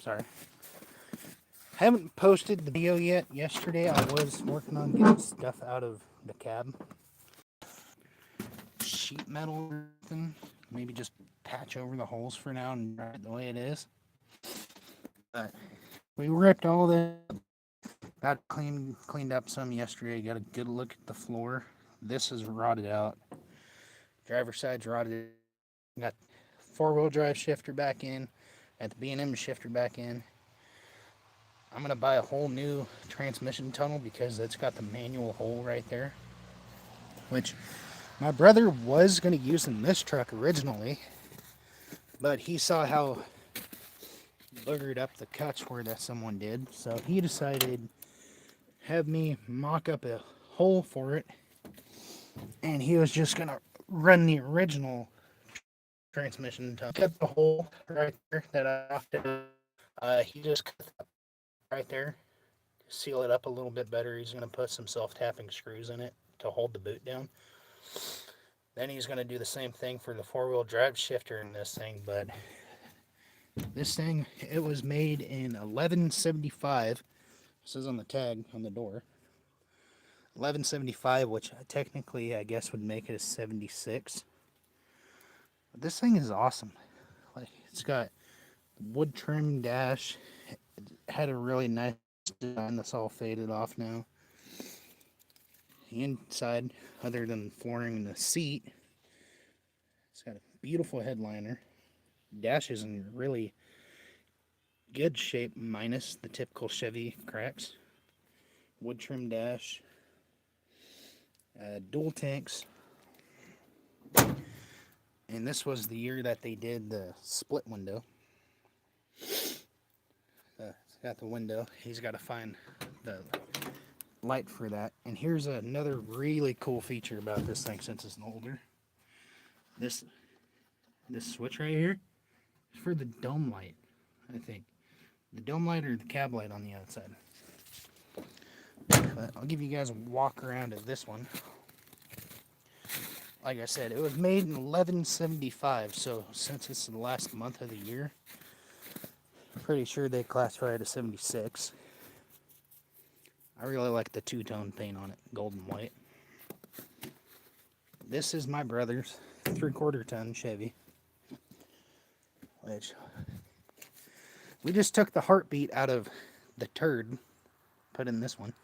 Sorry. Haven't posted the video yet. Yesterday I was working on getting stuff out of the cab. Sheet metal or something. Maybe just patch over the holes for now and dry it the way it is. But we ripped all this. Got cleaned up some yesterday. Got a good look at the floor. This is rotted out. Driver's side's rotted. Got four-wheel drive shifter back in. Got the B&M shifter back in. I'm going to buy a whole new transmission tunnel because it's got the manual hole right there. Which my brother was going to use in this truck originally. But he saw how boogered up the cuts where that someone did. So he decided have me mock up a hole for it. And he was just going to run the original transmission tunnel. Cut the hole right there that I often. He just cut that right there. Seal it up a little bit better. He's going to put some self-tapping screws in it to hold the boot down. Then he's going to do the same thing for the four-wheel drive shifter in this thing, but this thing, it was made in 1175. It says on the tag on the door. 1175, which technically I guess would make it a 76. But this thing is awesome. Like, it's got wood trim dash. It had a really nice design that's all faded off now. The inside, other than the flooring and the seat, it's got a beautiful headliner. Dash is in really good shape, minus the typical Chevy cracks. Wood trim dash. Dual tanks. And this was the year that they did the split window. It's got the window. He's got to find the light for that. And here's another really cool feature about this thing since it's older. This switch right here is for the dome light, I think. The dome light or the cab light on the outside. But I'll give you guys a walk around of this one. Like I said, it was made in 1175, so since it's the last month of the year, I'm pretty sure they classify it as 76. I really like the two-tone paint on it, gold and white. This is my brother's 3/4 ton Chevy, which we just took the heartbeat out of the turd, put in this one.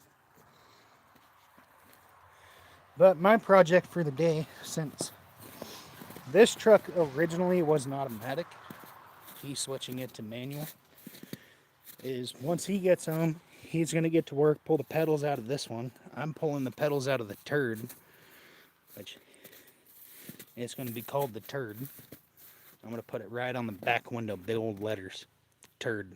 But my project for the day, since this truck originally was an automatic, he's switching it to manual, is once he gets home, he's going to get to work, pull the pedals out of this one. I'm pulling the pedals out of the turd, which it's going to be called the turd. I'm going to put it right on the back window, big old letters, turd.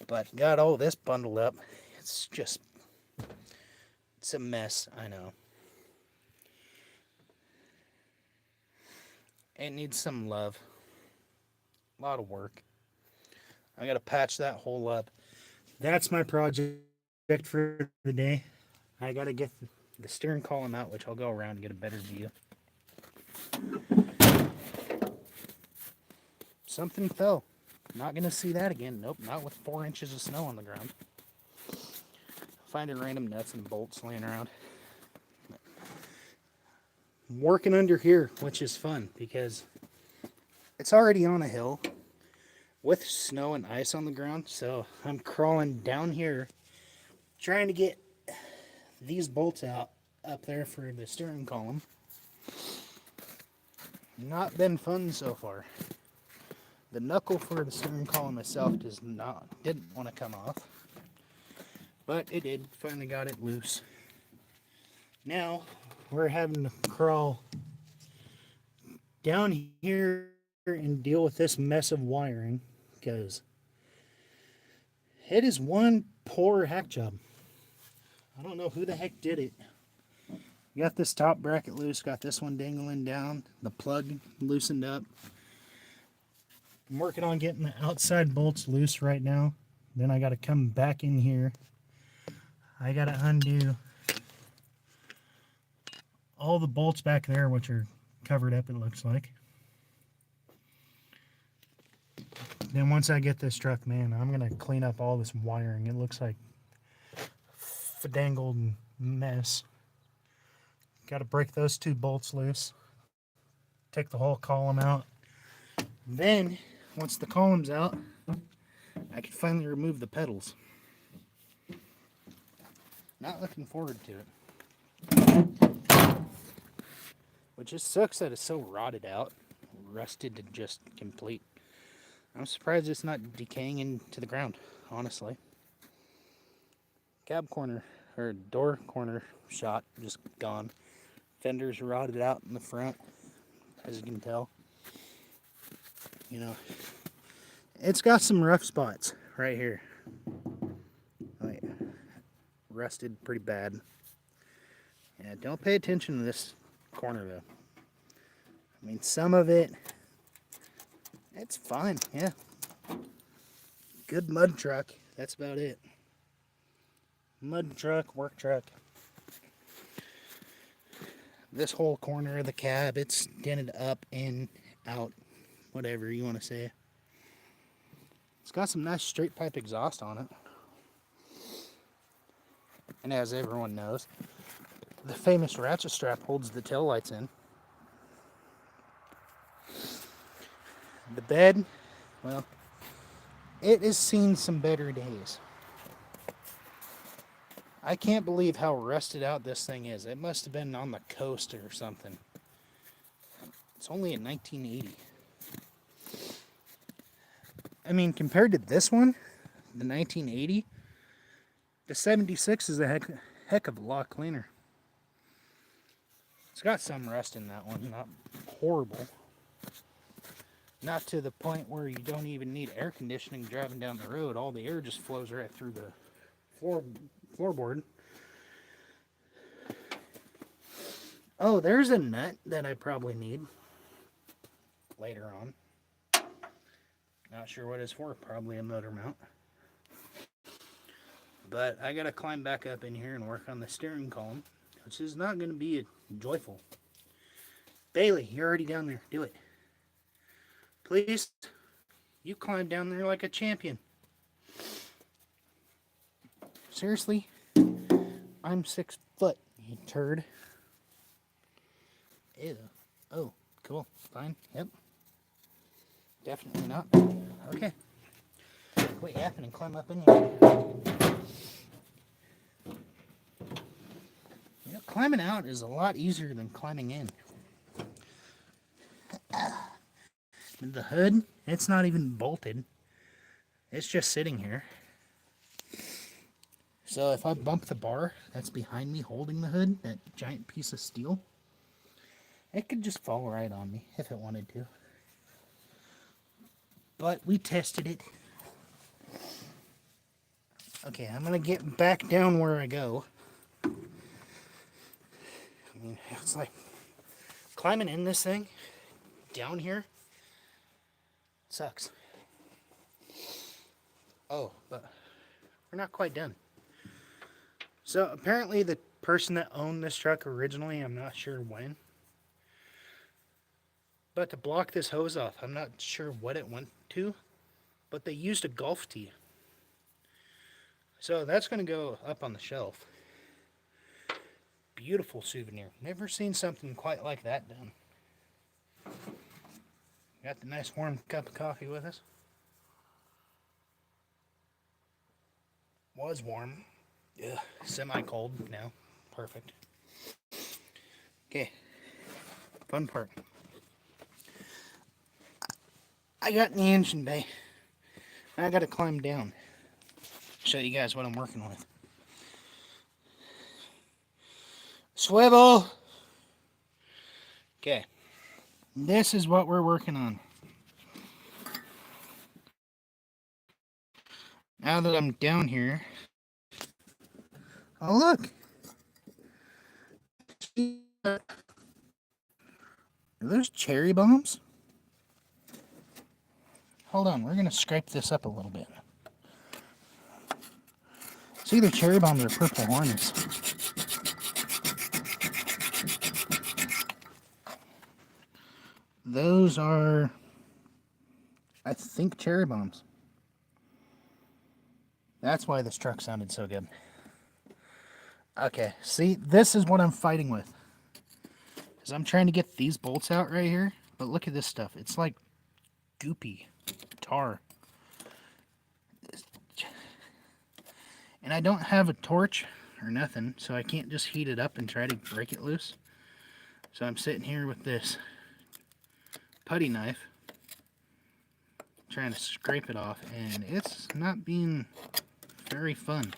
But got all this bundled up. It's a mess, I know. It needs some love. A lot of work. I gotta patch that hole up. That's my project for the day. I gotta get the steering column out, which I'll go around and get a better view. Something fell. Not gonna see that again. Nope, not with 4 inches of snow on the ground. Finding random nuts and bolts laying around. I'm working under here, which is fun because it's already on a hill with snow and ice on the ground. So I'm crawling down here trying to get these bolts out up there for the steering column. Not been fun so far. The knuckle for the steering column itself didn't want to come off. But it did. Finally got it loose. Now we're having to crawl down here and deal with this mess of wiring because it is one poor hack job. I don't know who the heck did it. Got this top bracket loose, got this one dangling down, the plug loosened up. I'm working on getting the outside bolts loose right now. Then I got to come back in here. I got to undo all the bolts back there, which are covered up, it looks like. Then once I get this truck, man, I'm going to clean up all this wiring. It looks like fadangled mess. Got to break those 2 bolts loose. Take the whole column out. Then, once the column's out, I can finally remove the pedals. Not looking forward to it. Which just sucks that it's so rotted out, rusted to just complete. I'm surprised it's not decaying into the ground, honestly. Cab corner, or door corner shot, just gone. Fenders rotted out in the front, as you can tell. You know, it's got some rough spots right here. Like, rusted pretty bad. Yeah, don't pay attention to this corner though. I mean, some of it, it's fine, yeah. Good mud truck, that's about it. Mud truck, work truck. This whole corner of the cab, it's dented up, in, out, whatever you want to say. It's got some nice straight pipe exhaust on it. And as everyone knows, the famous ratchet strap holds the taillights in. The bed, well, it has seen some better days. I can't believe how rusted out this thing is. It must have been on the coast or something. It's only in 1980. I mean, compared to this one, the 1980, the 76 is a heck of a lot cleaner. It's got some rust in that one, not horrible. Not to the point where you don't even need air conditioning driving down the road. All the air just flows right through the floorboard. Oh, there's a nut that I probably need later on. Not sure what it's for. Probably a motor mount. But I gotta climb back up in here and work on the steering column, which is not going to be joyful. Bailey, you're already down there. Do it. Please. You climb down there like a champion. Seriously? I'm 6 foot, you turd. Ew. Oh, cool. Fine. Yep. Definitely not. Okay. Quit yapping and climb up in here. You know, climbing out is a lot easier than climbing in. The hood, it's not even bolted. It's just sitting here. So if I bump the bar that's behind me holding the hood, that giant piece of steel, it could just fall right on me if it wanted to. But we tested it. Okay, I'm going to get back down where I go. I mean, it's like climbing in this thing down here sucks. Oh, but we're not quite done. So apparently the person that owned this truck originally, I'm not sure when, but to block this hose off, I'm not sure what it went to, but they used a golf tee. So that's going to go up on the shelf. Beautiful souvenir. Never seen something quite like that done. Got the nice warm cup of coffee with us. Was warm. Ugh, semi-cold now. Perfect. Okay. Fun part. I got in the engine bay. I got to climb down. Show you guys what I'm working with. Swivel! Okay. This is what we're working on. Now that I'm down here. Oh, look. Are those cherry bombs? Hold on, we're going to scrape this up a little bit. It's either cherry bombs or purple hornets. Those are I think cherry bombs. That's why this truck sounded so good. Okay, see, this is what I'm fighting with. Because I'm trying to get these bolts out right here. But look at this stuff. It's like goopy tar. And I don't have a torch or nothing, so I can't just heat it up and try to break it loose. So I'm sitting here with this putty knife, trying to scrape it off, and it's not being very fun.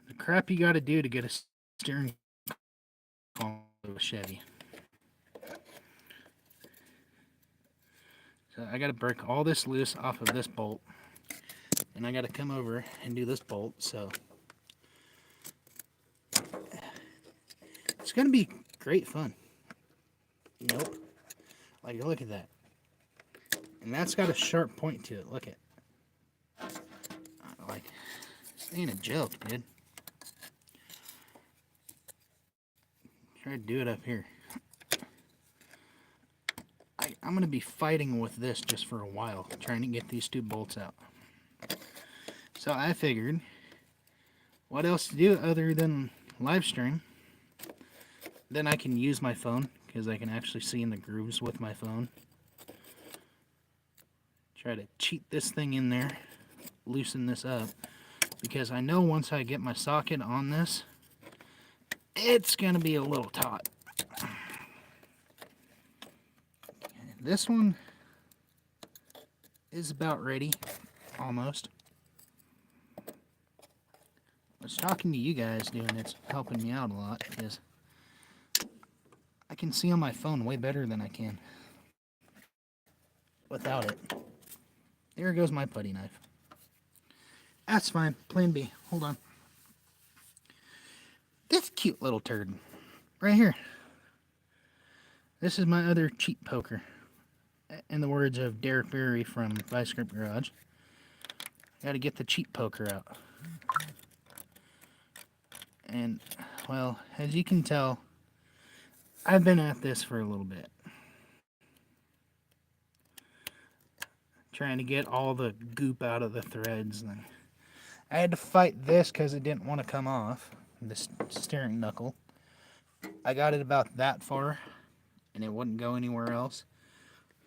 The crap you gotta do to get a steering column of a Chevy. So I gotta break all this loose off of this bolt, and I gotta come over and do this bolt, so it's gonna be great fun. Nope. Like, look at that. And that's got a sharp point to it. Look at. Like, this ain't a joke, dude. Try to do it up here. I'm going to be fighting with this just for a while, trying to get these two bolts out. So I figured, what else to do other than live stream? Then I can use my phone, because I can actually see in the grooves with my phone. Try to cheat this thing in there, loosen this up, because I know once I get my socket on this, it's going to be a little taut. This one is about ready, almost. I was talking to you guys, dude, and it's helping me out a lot, because I can see on my phone way better than I can without it. There goes my putty knife. That's fine. Plan B. Hold on. This cute little turd right here. This is my other cheap poker. In the words of Derek Berry from Vice Grip Garage, got to get the cheap poker out. And, well, as you can tell, I've been at this for a little bit. Trying to get all the goop out of the threads. And I had to fight this because it didn't want to come off, this steering knuckle. I got it about that far, and it wouldn't go anywhere else.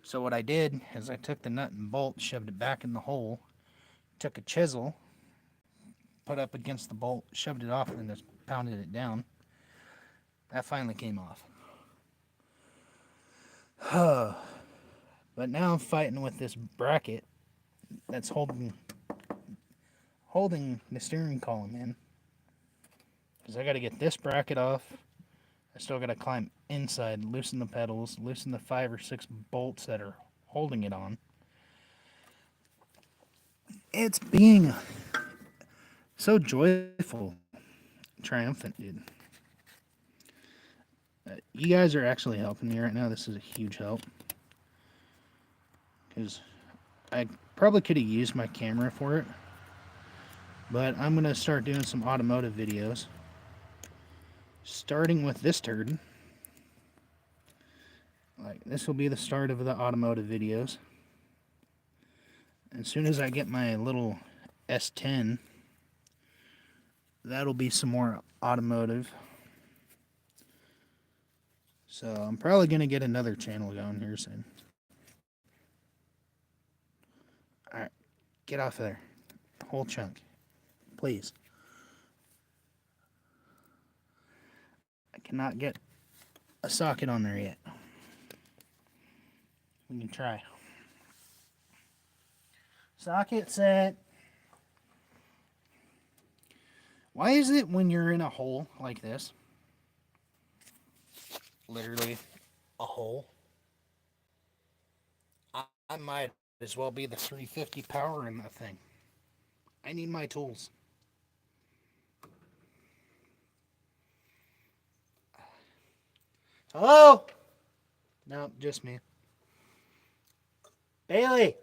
So what I did is I took the nut and bolt, shoved it back in the hole, took a chisel, put up against the bolt, shoved it off, and just pounded it down. That finally came off. But now I'm fighting with this bracket that's holding the steering column in. Because I got to get this bracket off. I still got to climb inside, loosen the pedals, loosen the 5 or 6 bolts that are holding it on. It's being so joyful, triumphant, dude. You guys are actually helping me right now. This is a huge help. Because I probably could have used my camera for it. But I'm going to start doing some automotive videos. Starting with this turd. Like, this will be the start of the automotive videos. As soon as I get my little S10, that'll be some more automotive. So I'm probably going to get another channel going here soon. Alright, get off of there. Whole chunk. Please. I cannot get a socket on there yet. We can try. Socket set. Why is it when you're in a hole like this, literally a hole, I might as well be the 350 power in that thing. I need my tools. Hello? No, just me. Bailey!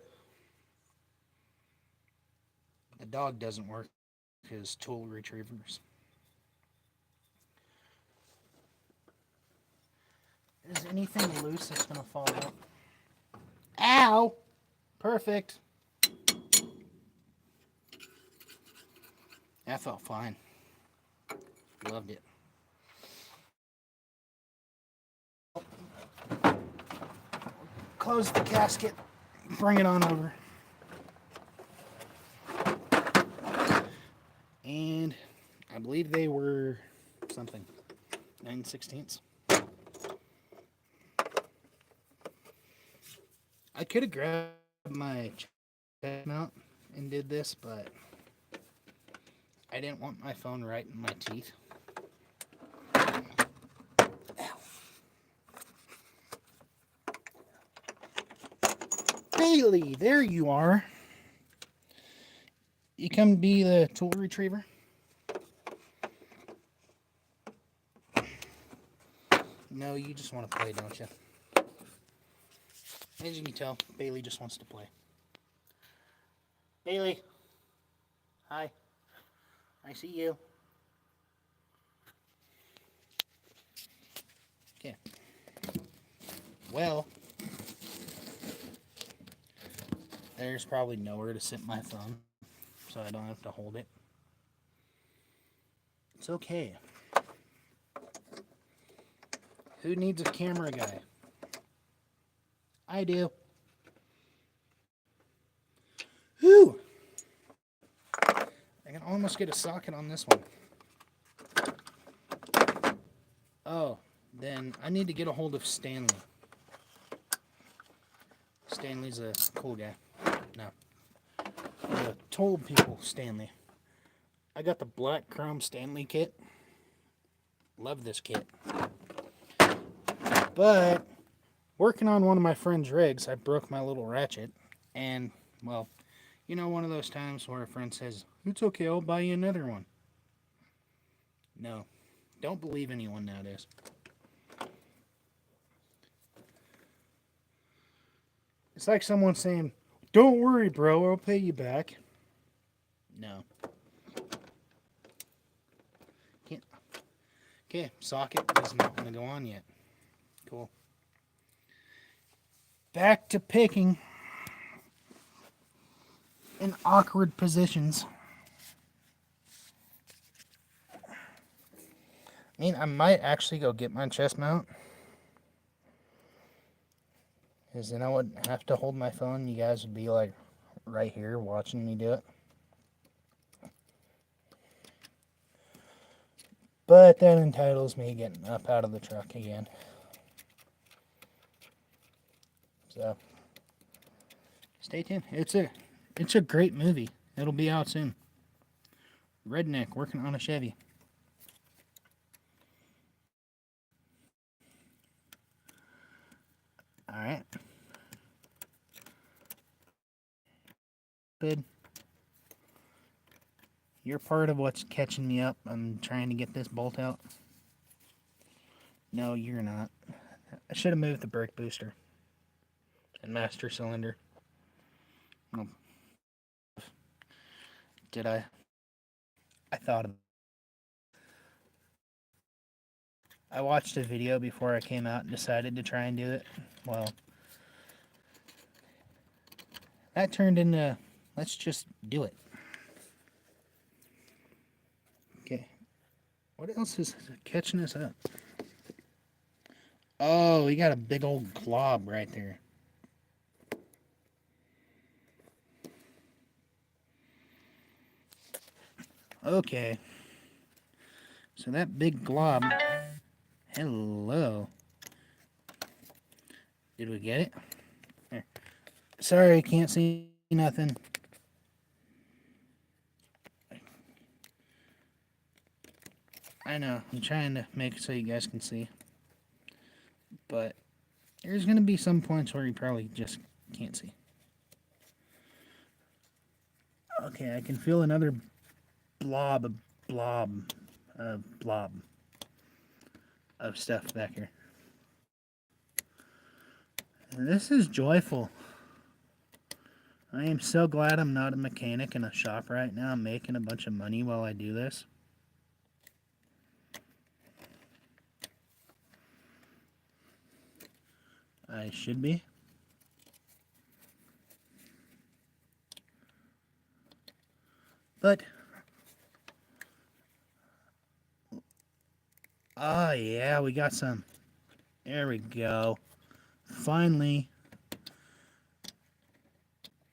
The dog doesn't work his tool retrievers. Is anything loose that's going to fall out? Ow! Perfect. That felt fine. Loved it. Close the casket. Bring it on over. And I believe they were something 9/16. I could have grabbed my chest mount and did this, but I didn't want my phone right in my teeth. Bailey, there you are. You come be the tool retriever? No, you just want to play, don't you? As you can tell, Bailey just wants to play. Bailey. Hi. I see you. Okay. Well, there's probably nowhere to sit my phone, so I don't have to hold it. It's okay. Who needs a camera guy? I do. Whew! I can almost get a socket on this one. Oh, then I need to get a hold of Stanley. Stanley's a cool guy. No. The told people Stanley. I got the black chrome Stanley kit. Love this kit. But working on one of my friend's rigs, I broke my little ratchet. And, well, you know, one of those times where a friend says, "It's okay, I'll buy you another one." No. Don't believe anyone nowadays. It's like someone saying, "Don't worry, bro, I'll pay you back." No. Can't. Okay, socket does not want to go on yet. Cool. Back to picking in awkward positions. I mean, I might actually go get my chest mount. Because then I wouldn't have to hold my phone. You guys would be like right here watching me do it. But that entitles me getting up out of the truck again. So stay tuned. It's a great movie. It'll be out soon. Redneck working on a Chevy. Alright. Good. You're part of what's catching me up. I'm trying to get this bolt out. No, you're not. I should have moved the brake booster and master cylinder. Oh. Did I? I thought of it. I watched a video before I came out and decided to try and do it. Well, that turned into, let's just do it. Okay. What else is catching us up? Oh, we got a big old glob right there. Okay. So that big glob. Hello. Did we get it? There. Sorry, I can't see nothing. I know. I'm trying to make it so you guys can see. But there's going to be some points where you probably just can't see. Okay, I can feel another blob of stuff back here. And this is joyful. I am so glad I'm not a mechanic in a shop right now. I'm making a bunch of money while I do this. I should be. But, oh yeah, we got some. There we go. Finally.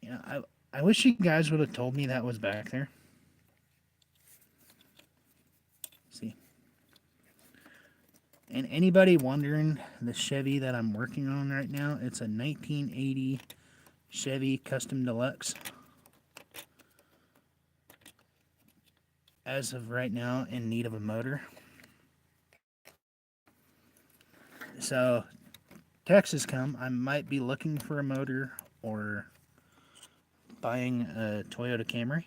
Yeah, I wish you guys would have told me that was back there. See. And anybody wondering the Chevy that I'm working on right now, it's a 1980 Chevy Custom Deluxe. As of right now, in need of a motor. So, Texas come, I might be looking for a motor or buying a Toyota Camry.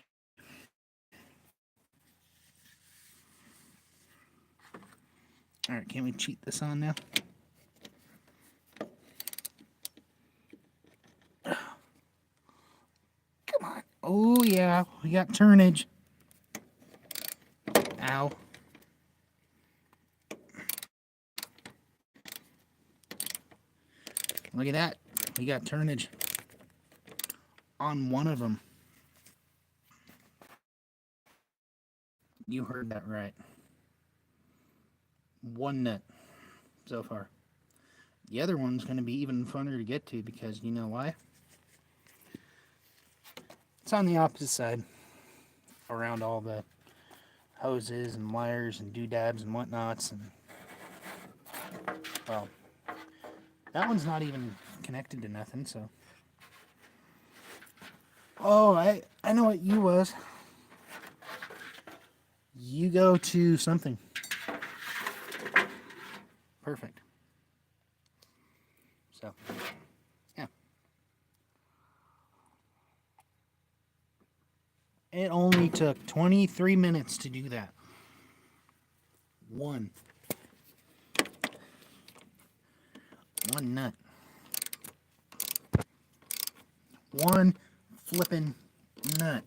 Alright, can we cheat this on now? Come on. Oh, yeah, we got turnage. Ow. Look at that. We got turnage on one of them. You heard that right. One nut so far. The other one's going to be even funner to get to because you know why? It's on the opposite side. Around all the hoses and wires and doodads and whatnots. And, well, that one's not even connected to nothing, so. Oh, I know what you was. You go to something. Perfect. So, yeah. It only took 23 minutes to do that. One nut. One flippin' nut.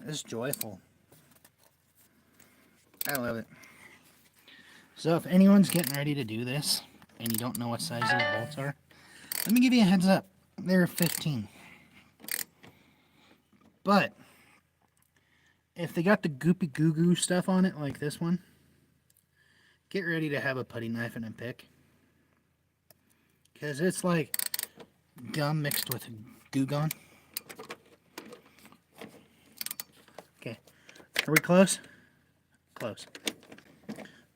It's joyful. I love it. So if anyone's getting ready to do this and you don't know what size these bolts are, let me give you a heads up. They're 15. But if they got the goopy goo goo stuff on it like this one, get ready to have a putty knife and a pick. Because it's like gum mixed with goo gone. Okay. Are we close? Close.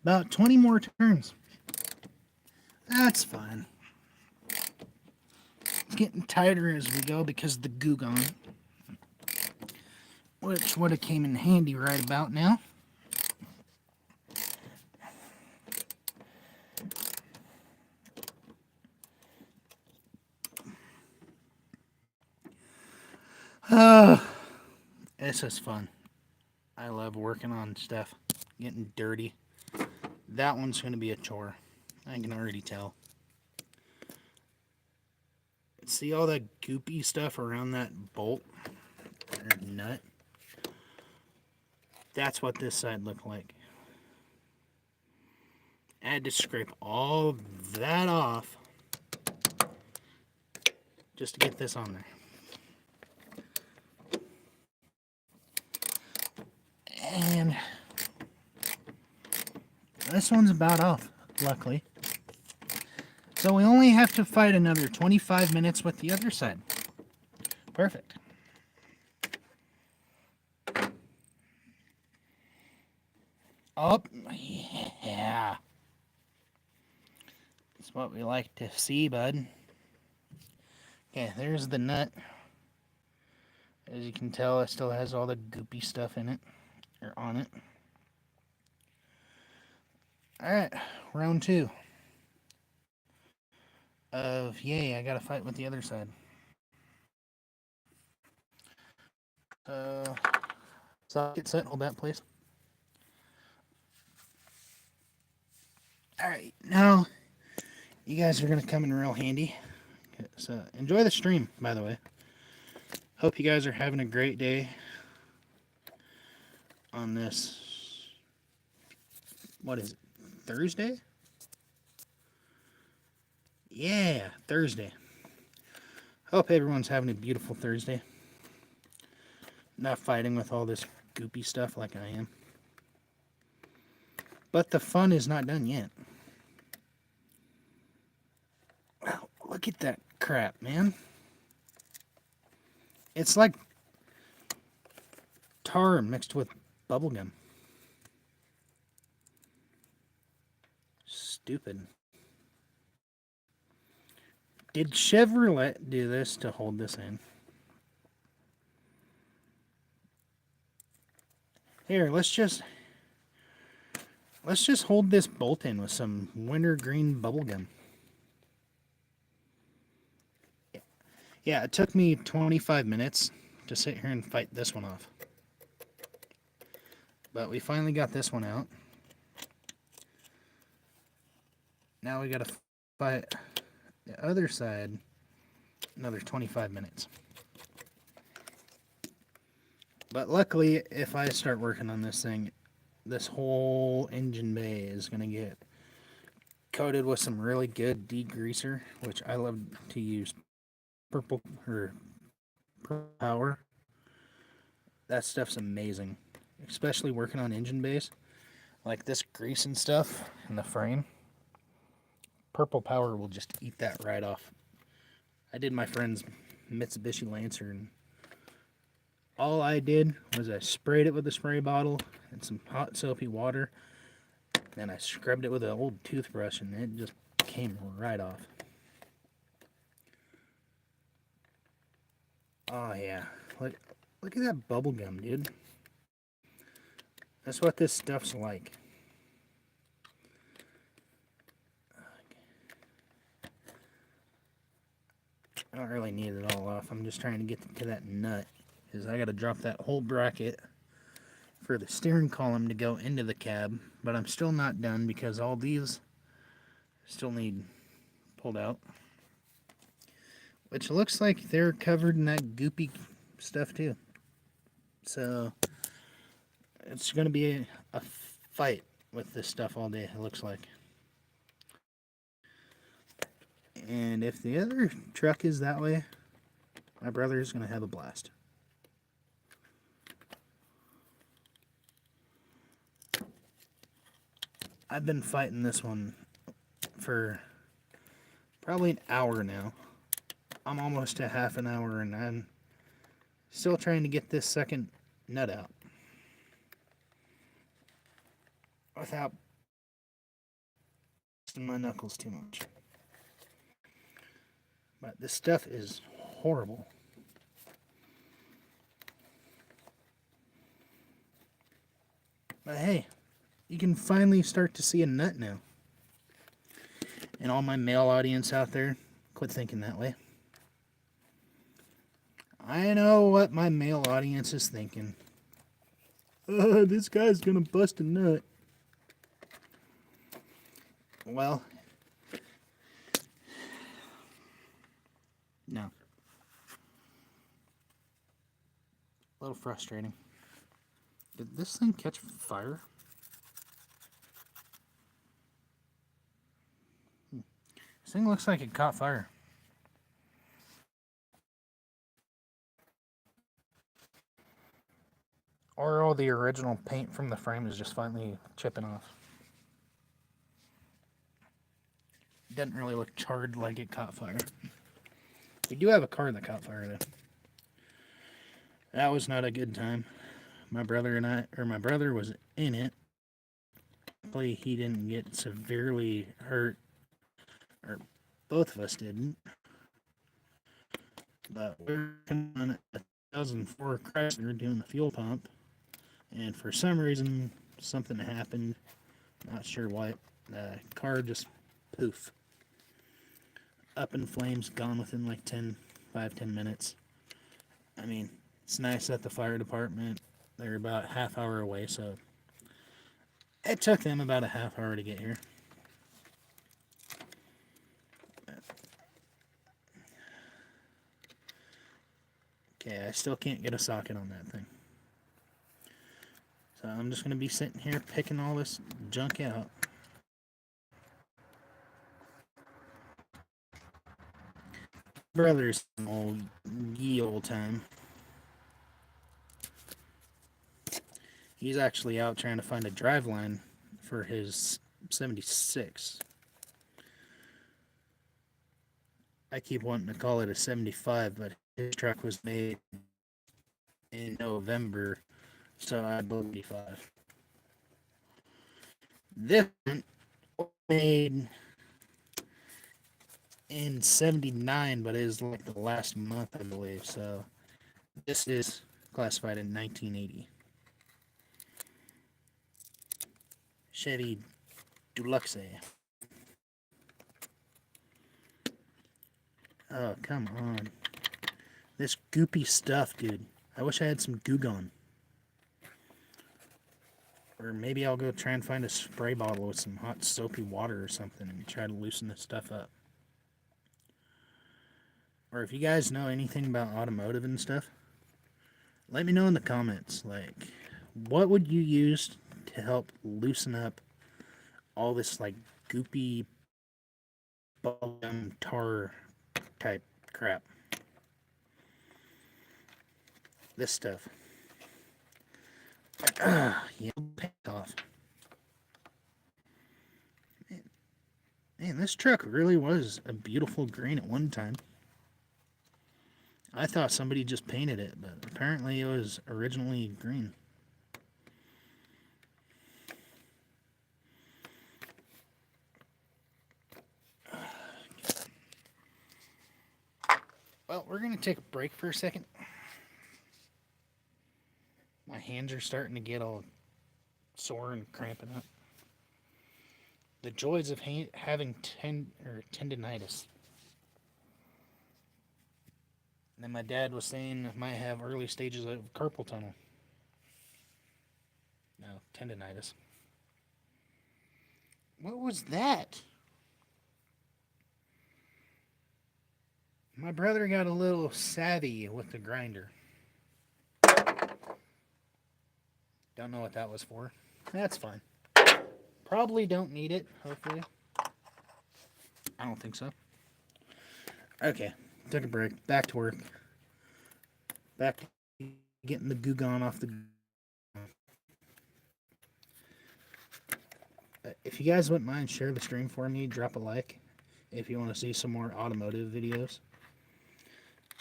About 20 more turns. That's fine. It's getting tighter as we go because of the goo gone. Which would have came in handy right about now. This is fun. I love working on stuff, getting dirty. That one's going to be a chore. I can already tell. See all that goopy stuff around that bolt or nut? That's what this side looked like. I had to scrape all that off just to get this on there. And this one's about off, luckily. So we only have to fight another 25 minutes with the other side. Perfect. Oh, yeah. That's what we like to see, bud. Okay, there's the nut. As you can tell, it still has all the goopy stuff in it, or on it. Alright, round 2. Yay, I gotta fight with the other side. Socket set, hold that, please. Alright, now you guys are gonna come in real handy. So enjoy the stream, by the way. Hope you guys are having a great day on this, what is it, Thursday? Yeah, Thursday. Hope everyone's having a beautiful Thursday. Not fighting with all this goopy stuff like I am. But the fun is not done yet. Wow, look at that crap, man. It's like tar mixed with bubblegum. Stupid. Did Chevrolet do this to hold this in? Here, let's just hold this bolt in with some wintergreen bubblegum. Yeah, it took me 25 minutes to sit here and fight this one off. But we finally got this one out. Now we gotta fight the other side another 25 minutes. But luckily, if I start working on this thing, this whole engine bay is going to get coated with some really good degreaser, which I love to use purple power. That stuff's amazing, especially working on engine bays. Like this grease and stuff in the frame. Purple power will just eat that right off. I did my friend's Mitsubishi Lancer, and all I did was I sprayed it with a spray bottle and some hot soapy water. Then I scrubbed it with an old toothbrush and it just came right off. Oh yeah, look at that bubble gum, dude. That's what this stuff's like. I don't really need it all off. I'm just trying to get to that nut, because I got to drop that whole bracket for the steering column to go into the cab, but I'm still not done because all these still need pulled out, which looks like they're covered in that goopy stuff too. So it's going to be a fight with this stuff all day, it looks like. And if the other truck is that way, my brother is going to have a blast. I've been fighting this one for probably an hour now. I'm almost to half an hour and I'm still trying to get this second nut out without busting my knuckles too much. But this stuff is horrible. But hey, you can finally start to see a nut now. And all my male audience out there, quit thinking that way. I know what my male audience is thinking. This guy's gonna bust a nut. Well, no. A little frustrating. Did this thing catch fire? This thing looks like it caught fire. Or all the original paint from the frame is just finally chipping off. It doesn't really look charred like it caught fire. We do have a car that caught fire though. That was not a good time. My brother was in it. Hopefully he didn't get severely hurt, or both of us didn't. But we're on a 2004 Chrysler doing the fuel pump, and for some reason something happened. Not sure what. The car just poof, up in flames, gone within like 10 minutes. I mean, it's nice that the fire department, they're about half hour away, so it took them about a half hour to get here. Okay, I still can't get a socket on that thing. So I'm just going to be sitting here picking all this junk out. brother's an ye old time. He's actually out trying to find a driveline for his 76. I keep wanting to call it a 75, but his truck was made in November, so I believe 75. This one made in 79, but it is like the last month, I believe. So this is classified in 1980. Chevy Deluxe. Oh, come on. This goopy stuff, dude. I wish I had some Goo Gone. Or maybe I'll go try and find a spray bottle with some hot soapy water or something and try to loosen this stuff up. Or if you guys know anything about automotive and stuff, let me know in the comments. Like, what would you use to help loosen up all this, like, goopy, bubblegum tar type crap? This stuff. Yeah, paint off. Man, this truck really was a beautiful green at one time. I thought somebody just painted it, but apparently it was originally green. Well, we're going to take a break for a second. My hands are starting to get all sore and cramping up. The joys of having tendinitis. And then my dad was saying I might have early stages of carpal tunnel. No, tendinitis. What was that? My brother got a little savvy with the grinder. Don't know what that was for. That's fine. Probably don't need it, hopefully. I don't think so. Okay, took a break. Back to work. Back to getting the Goo Gone off the... If you guys wouldn't mind, share the stream for me. Drop a like if you want to see some more automotive videos.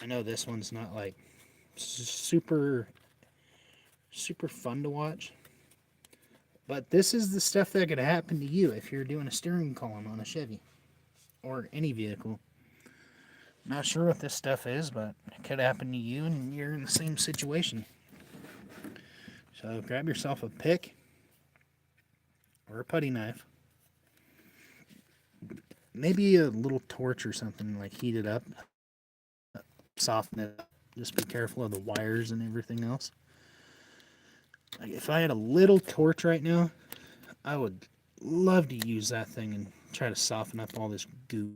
I know this one's not like super fun to watch, but this is the stuff that could happen to you if you're doing a steering column on a Chevy or any vehicle. Not sure what this stuff is, but it could happen to you and you're in the same situation. So grab yourself a pick or a putty knife. Maybe a little torch or something, like heat it up, soften it up. Just be careful of the wires and everything else. Like if I had a little torch right now, I would love to use that thing and try to soften up all this goo.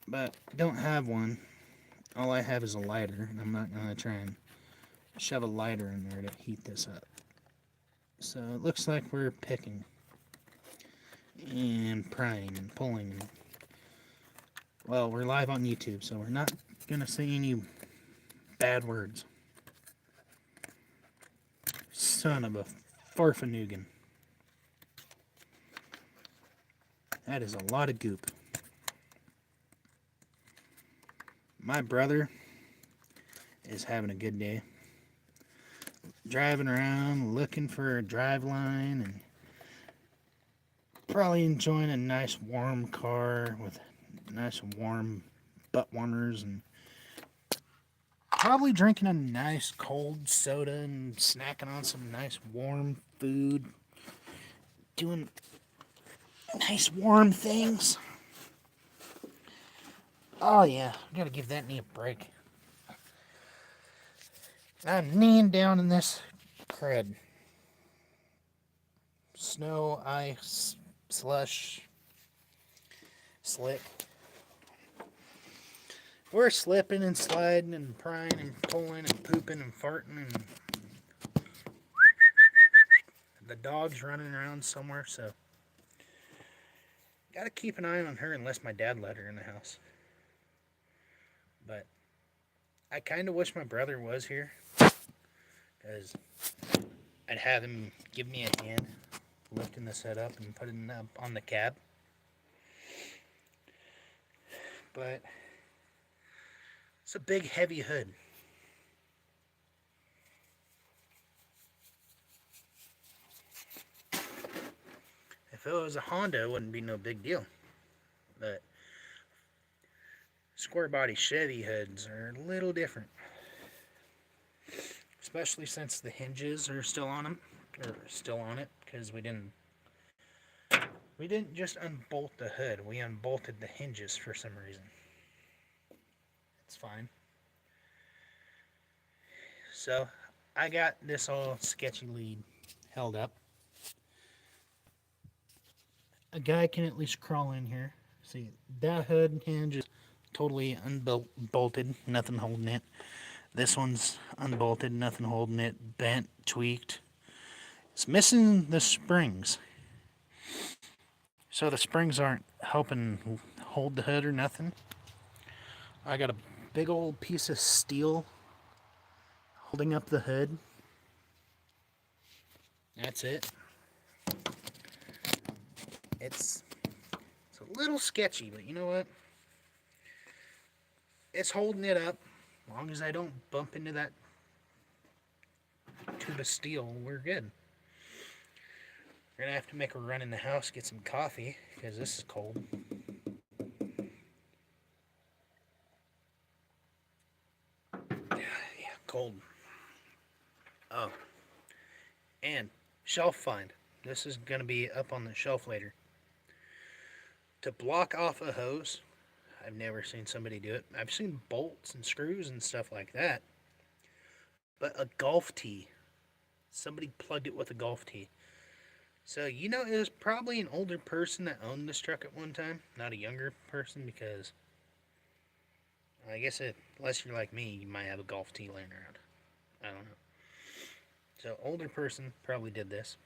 But don't have one. All I have is a lighter, and I'm not going to try and shove a lighter in there to heat this up. So it looks like we're picking and prying and pulling. Well, we're live on YouTube, so we're not going to say any bad words. Son of a farfanoogan. That is a lot of goop. My brother is having a good day. Driving around looking for a drive line and probably enjoying a nice warm car with nice warm butt warmers and probably drinking a nice cold soda and snacking on some nice warm food. Doing nice warm things. Oh yeah, I gotta give that knee a break. I'm kneeing down in this crud. Snow, ice, slush, slick. We're slipping and sliding and prying and pulling and pooping and farting and the dog's running around somewhere, so Gotta keep an eye on her unless my dad let her in the house. But I kind of wish my brother was here, because I'd have him give me a hand lifting this head up and putting it up on the cab. But it's a big, heavy hood. If it was a Honda, it wouldn't be no big deal. But square body Chevy hoods are a little different. Especially since the hinges are still on them, or still on it, because we didn't just unbolt the hood, we unbolted the hinges for some reason. It's fine. So I got this all sketchy lead held up. A guy can at least crawl in here. See, that hood hinge is totally unbolted, nothing holding it. This one's unbolted, nothing holding it, bent, tweaked. It's missing the springs. So the springs aren't helping hold the hood or nothing. I got a big old piece of steel holding up the hood. That's it. It's a little sketchy, but you know what? It's holding it up. As long as I don't bump into that tube of steel, we're good. We're gonna have to make a run in the house, get some coffee, because this is cold. Yeah, cold. Oh, and shelf find. This is gonna be up on the shelf later. To block off a hose, I've never seen somebody do it. I've seen bolts and screws and stuff like that. But a golf tee. Somebody plugged it with a golf tee. So, you know, it was probably an older person that owned this truck at one time, not a younger person, because I guess unless you're like me, you might have a golf tee laying around. I don't know. So, older person probably did this.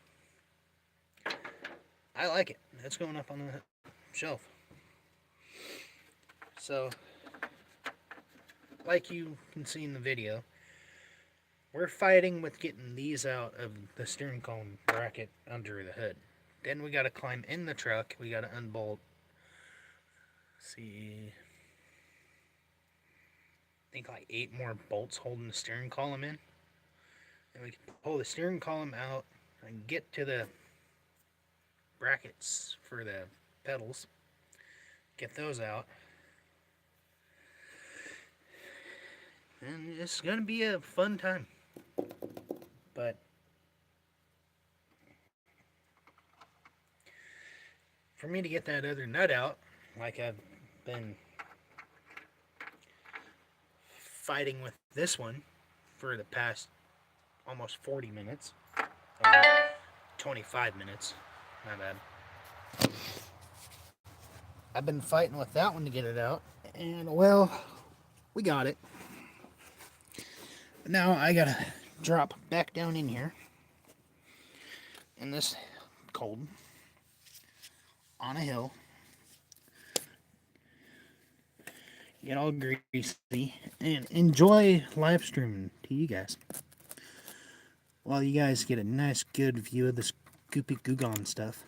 I like it. It's going up on the shelf. So, like you can see in the video, we're fighting with getting these out of the steering column bracket under the hood. Then we gotta climb in the truck. We gotta unbolt. See, I think like 8 more bolts holding the steering column in. And we can pull the steering column out and get to the brackets for the pedals. Get those out. And it's gonna be a fun time. But for me to get that other nut out, like I've been fighting with this one for the past almost 40 minutes. 25 minutes. My bad. I've been fighting with that one to get it out. And, well, we got it. Now I gotta drop back down in here. In this cold. On a hill. Get all greasy. And enjoy live streaming to you guys. While you guys get a nice good view of this goopy googon stuff.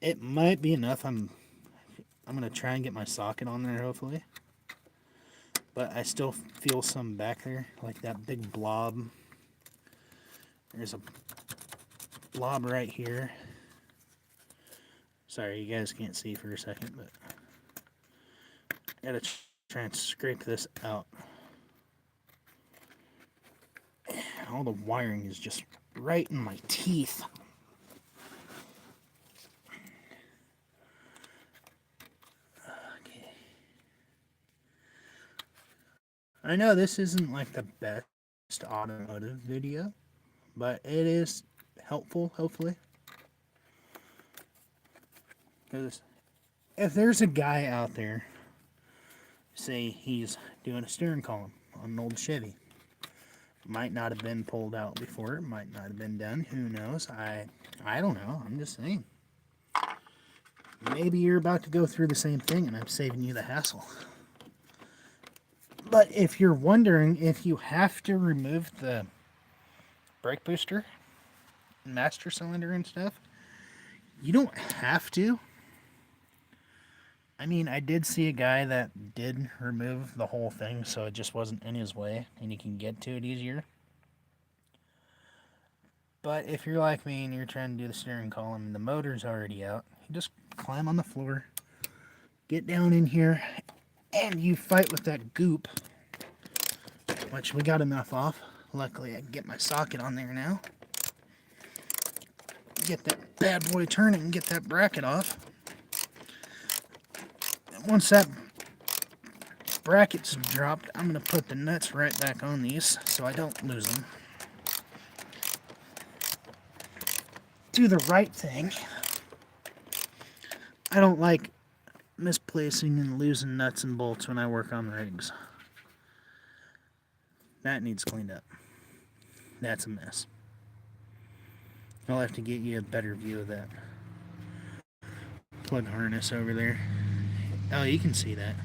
It might be enough. I'm gonna try and get my socket on there hopefully. But I still feel some back there, like that big blob. There's a blob right here. Sorry, you guys can't see for a second, but I gotta try and scrape this out. All the wiring is just right in my teeth. Okay. I know this isn't like the best automotive video, but it is helpful, hopefully. Because if there's a guy out there, say he's doing a steering column on an old Chevy, might not have been pulled out before, might not have been done, who knows? I don't know, I'm just saying. maybe you're about to go through the same thing and I'm saving you the hassle. But if you're wondering if you have to remove the brake booster, master cylinder and stuff, you don't have to. I mean, I did see a guy that did remove the whole thing, so it just wasn't in his way and he can get to it easier. But if you're like me and you're trying to do the steering column and the motor's already out, you just climb on the floor, get down in here, and you fight with that goop, which we got enough off. Luckily, I can get my socket on there now. Get that bad boy turning and get that bracket off. And once that bracket's dropped, I'm going to put the nuts right back on these so I don't lose them. Do the right thing. I don't like misplacing and losing nuts and bolts when I work on rigs. That needs cleaned up. That's a mess. I'll have to get you a better view of that plug harness over there. Oh, you can see that.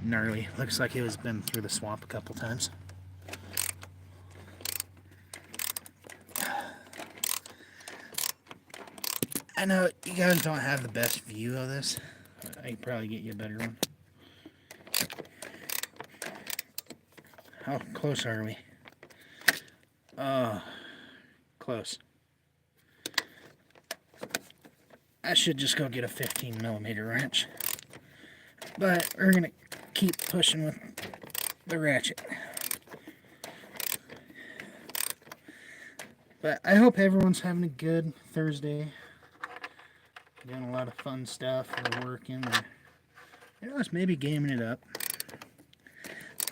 Gnarly. Looks like it was been through the swamp a couple times. I know you guys don't have the best view of this. I can probably get you a better one. How close are we? Close. I should just go get a 15mm wrench. But we're going to keep pushing with the ratchet. But I hope everyone's having a good Thursday. Doing a lot of fun stuff, or working, or just maybe gaming it up.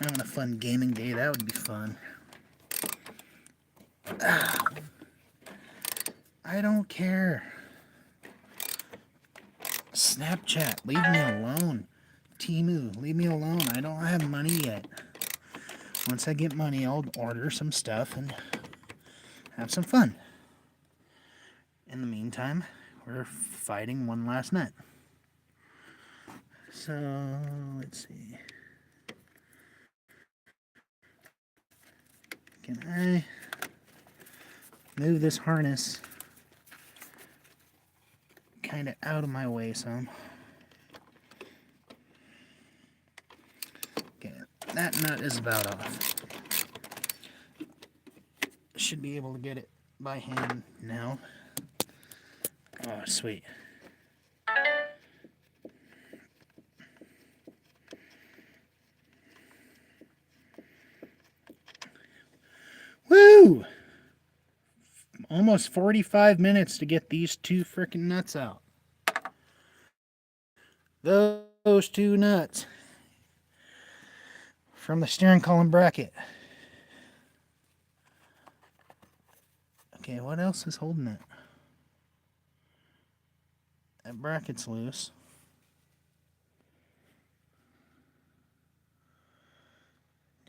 Having a fun gaming day, that would be fun. I don't care. Snapchat, leave me alone. Temu, leave me alone. I don't have money yet. Once I get money, I'll order some stuff and have some fun. In the meantime, we're fighting one last nut. So, let's see. Can I move this harness kind of out of my way some? Okay, that nut is about off. Should be able to get it by hand now. Oh, sweet. Woo! Almost 45 minutes to get these two frickin' nuts out. Those two nuts from the steering column bracket. Okay, what else is holding it? That bracket's loose.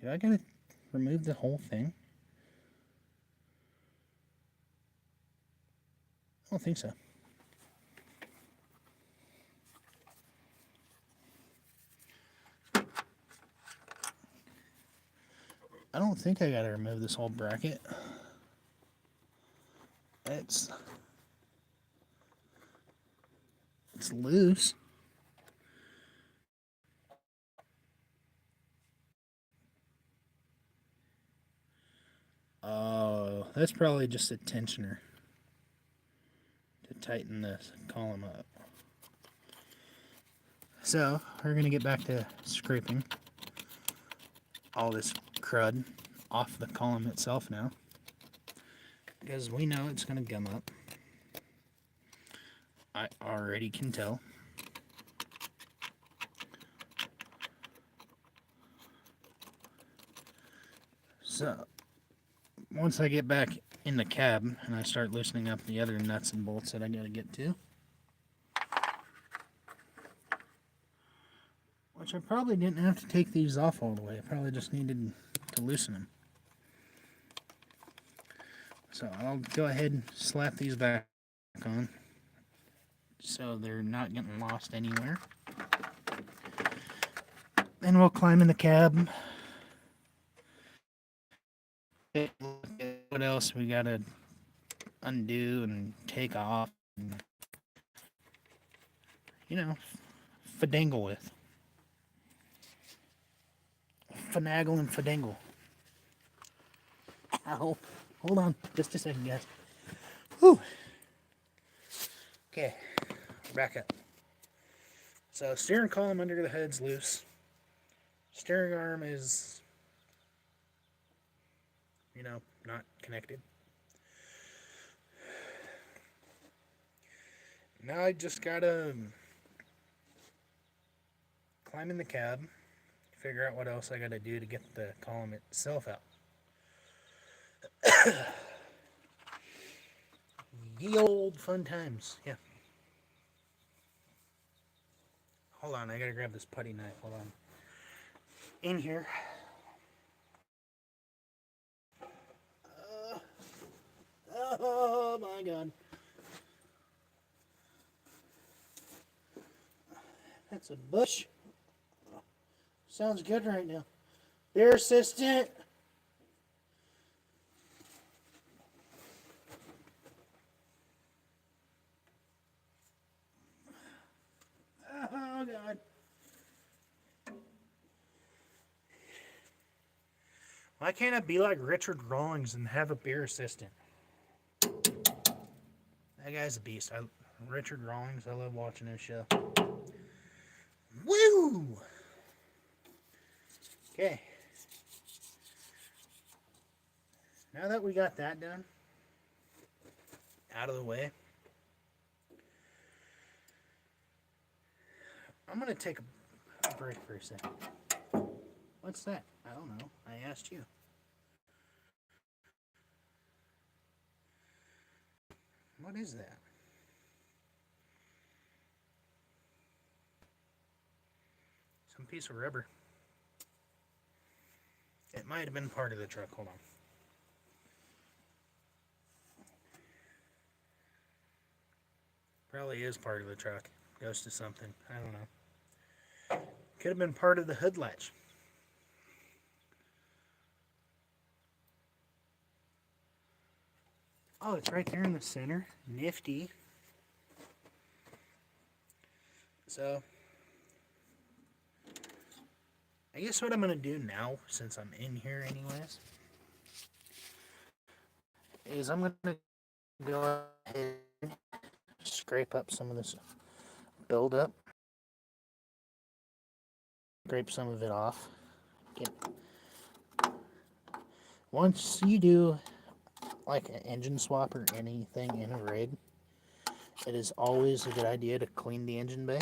Do I gotta remove the whole thing? I don't think so. I don't think I gotta remove this whole bracket. It's loose. Oh, that's probably just a tensioner to tighten this column up. So, we're going to get back to scraping all this crud off the column itself now, because we know it's going to gum up. I already can tell. So, once I get back in the cab and I start loosening up the other nuts and bolts that I got to get to, which I probably didn't have to take these off all the way. I probably just needed to loosen them. So I'll go ahead and slap these back on. so they're not getting lost anywhere. Then we'll climb in the cab. Take a look at what else we gotta undo and take off, and, you know, fadangle with. Finagle and fadangle. Ow. Hold on just a second, guys. Whew. Okay, back up. So steering column under the hood's loose. Steering arm is, not connected. Now I just gotta climb in the cab, figure out what else I gotta do to get the column itself out. Ye old fun times, yeah. Hold on, I gotta grab this putty knife. Hold on. In here. Oh my god. That's a bush. Sounds good right now. Bear assistant. Oh god. Why can't I be like Richard Rawlings and have a beer assistant? That guy's a beast. Richard Rawlings, I love watching his show. Woo! Okay. Now that we got that done, out of the way, I'm going to take a break for a second. What's that? I don't know. I asked you. What is that? Some piece of rubber. It might have been part of the truck. Hold on. Probably is part of the truck. Goes to something. I don't know. Could have been part of the hood latch. Oh, it's right there in the center. Nifty. So, I guess what I'm going to do now, since I'm in here anyways, is I'm going to go ahead and scrape up some of this buildup. Scrape some of it off. Once you do like an engine swap or anything in a rig, it is always a good idea to clean the engine bay.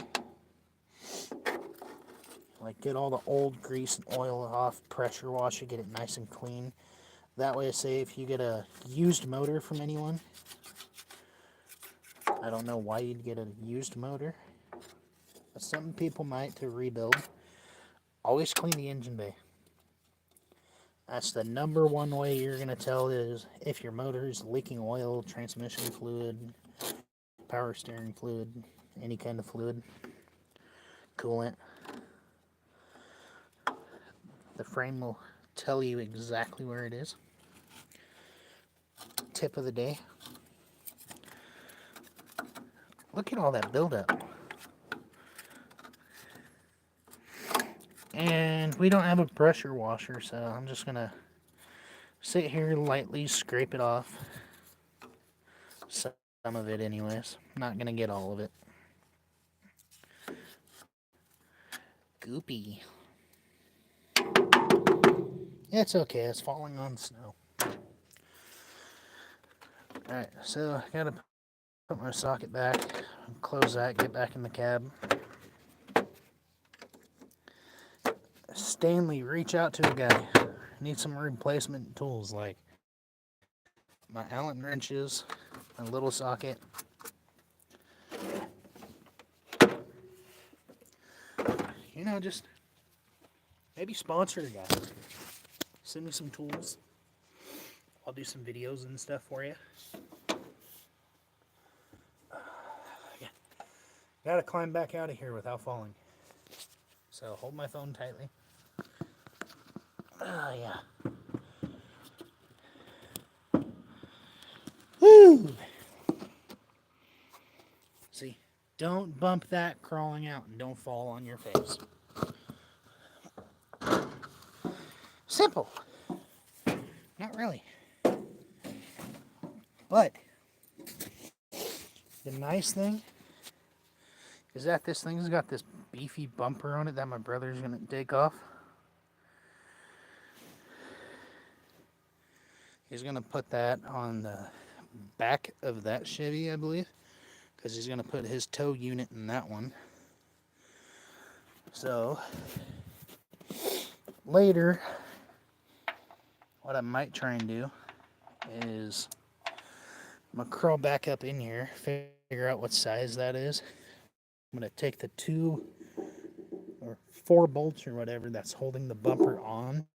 Like, get all the old grease and oil off, pressure wash it, get it nice and clean. That way, say if you get a used motor from anyone, I don't know why you'd get a used motor, but some people might to rebuild. Always clean the engine bay. That's the number one way you're going to tell is if your motor is leaking oil, transmission fluid, power steering fluid, any kind of fluid, coolant. The frame will tell you exactly where it is. Tip of the day. Look at all that buildup. And we don't have a pressure washer, so I'm just going to sit here lightly, scrape it off. Some of it anyways. Not going to get all of it. Goopy. It's okay, it's falling on snow. Alright, so I gotta put my socket back, close that, get back in the cab. Stanley, reach out to a guy. Need some replacement tools like my Allen wrenches, a little socket. Just maybe sponsor a guy. Send me some tools. I'll do some videos and stuff for you. Yeah. Gotta climb back out of here without falling. So hold my phone tightly. Oh, yeah. Woo! See, don't bump that crawling out and don't fall on your face. Simple. Not really. But the nice thing is that this thing's got this beefy bumper on it that my brother's gonna take off. He's gonna put that on the back of that Chevy, I believe, because he's gonna put his tow unit in that one. So later, what I might try and do is I'm gonna crawl back up in here, figure out what size that is. I'm gonna take the 2 or 4 bolts or whatever that's holding the bumper on.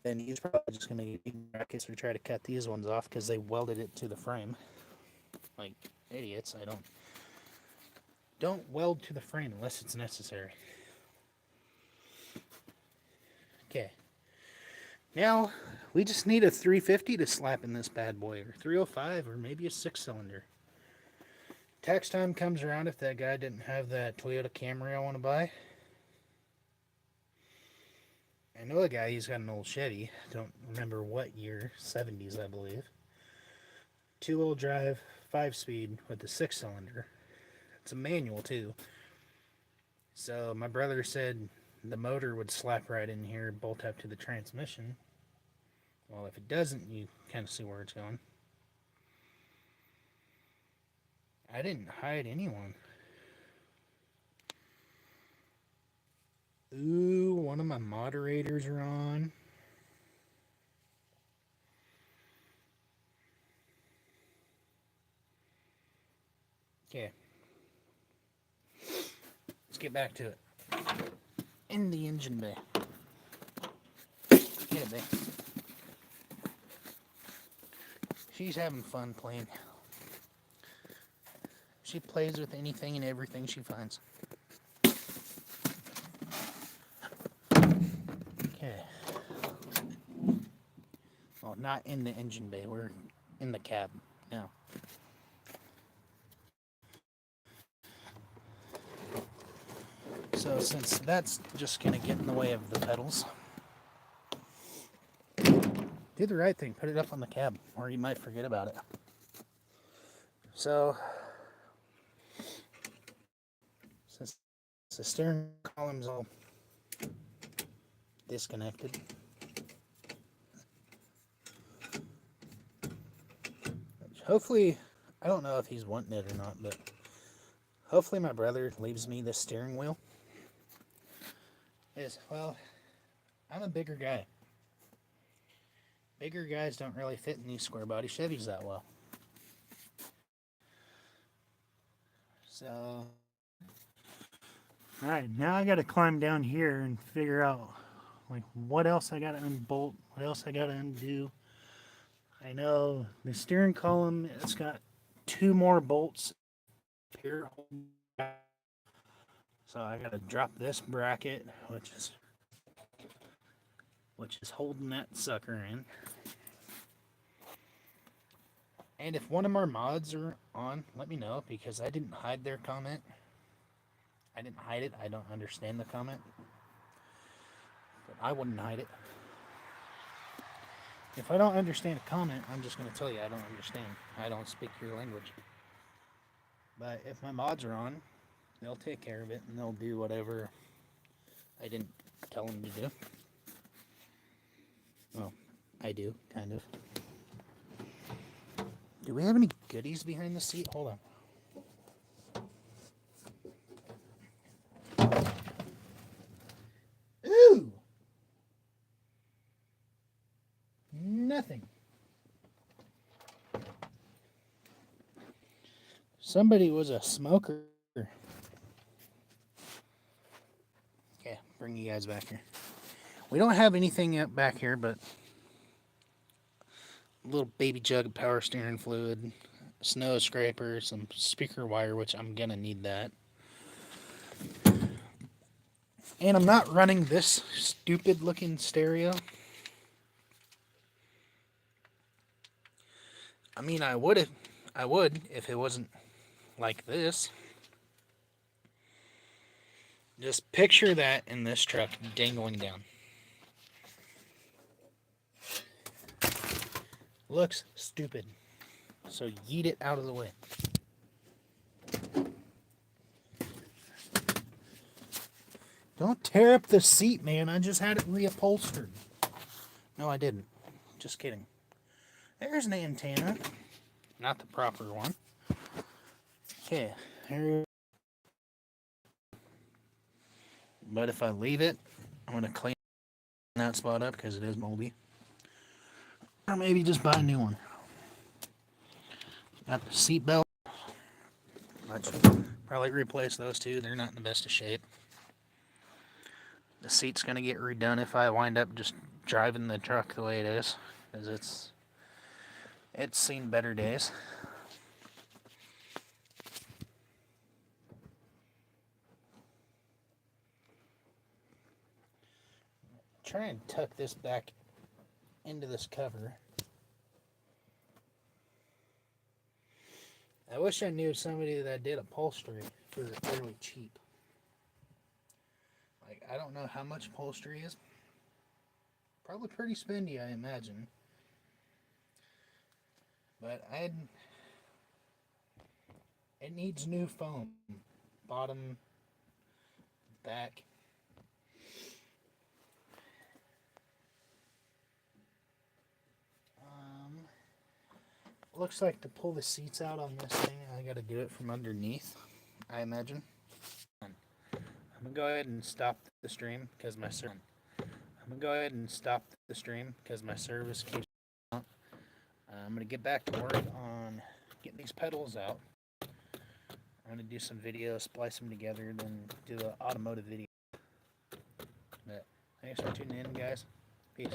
Then he's probably just gonna get big brackets or try to cut these ones off because they welded it to the frame. Like idiots, I don't weld to the frame unless it's necessary. Okay. Now we just need a 350 to slap in this bad boy, or 305, or maybe a 6-cylinder. Tax time comes around if that guy didn't have that Toyota Camry I want to buy. I know a guy, he's got an old Chevy. Don't remember what year, 70s I believe. 2-wheel drive, 5-speed with a 6-cylinder. It's a manual too. So my brother said the motor would slap right in here, bolt up to the transmission. Well, if it doesn't, you kind of see where it's going. I didn't hide anyone. Ooh, one of my moderators are on. Okay. Let's get back to it. In the engine bay. Get it, babe. She's having fun playing. She plays with anything and everything she finds. Okay. Well, not in the engine bay. We're in the cab now. So since that's just going to get in the way of the pedals, do the right thing. Put it up on the cab, or you might forget about it. So, since the steering column's all disconnected, hopefully, I don't know if he's wanting it or not, but hopefully my brother leaves me the steering wheel. Well, I'm a bigger guy. Bigger guys don't really fit in these square body Chevys that well. So, alright, now I gotta climb down here and figure out like what else I gotta unbolt, what else I gotta undo. I know the steering column, it's got 2 more bolts here. So I gotta drop this bracket, which is holding that sucker in. And if one of our mods are on, let me know, because I didn't hide their comment. I didn't hide it. I don't understand the comment. But I wouldn't hide it. If I don't understand a comment, I'm just going to tell you I don't understand. I don't speak your language. But if my mods are on, they'll take care of it and they'll do whatever I didn't tell them to do. Well, I do, kind of. Do we have any goodies behind the seat? Hold on. Ooh! Nothing. Somebody was a smoker. Okay, bring you guys back here. We don't have anything up back here but a little baby jug of power steering fluid, snow scraper, some speaker wire, which I'm gonna need that. And I'm not running this stupid looking stereo. I mean, I would if it wasn't like this. Just picture that in this truck dangling down. Looks stupid. So yeet it out of the way. Don't tear up the seat, man. I just had it reupholstered. No, I didn't. Just kidding. There's an antenna. Not the proper one. Okay. But if I leave it, I'm going to clean that spot up because it is moldy. Or maybe just buy a new one. Got the seat belt. Let's probably replace those two. They're not in the best of shape. The seat's going to get redone if I wind up just driving the truck the way it is. Because it's seen better days. Try and tuck this back into this cover. I wish I knew somebody that did upholstery because it's fairly cheap. Like, I don't know how much upholstery is. Probably pretty spendy, I imagine. But it needs new foam. Bottom, back. Looks like to pull the seats out on this thing, I gotta do it from underneath, I imagine. I'm gonna go ahead and stop the stream because my service keeps out. I'm gonna get back to work on getting these pedals out. I'm gonna do some videos, splice them together, then do an automotive video. But thanks for tuning in, guys. Peace.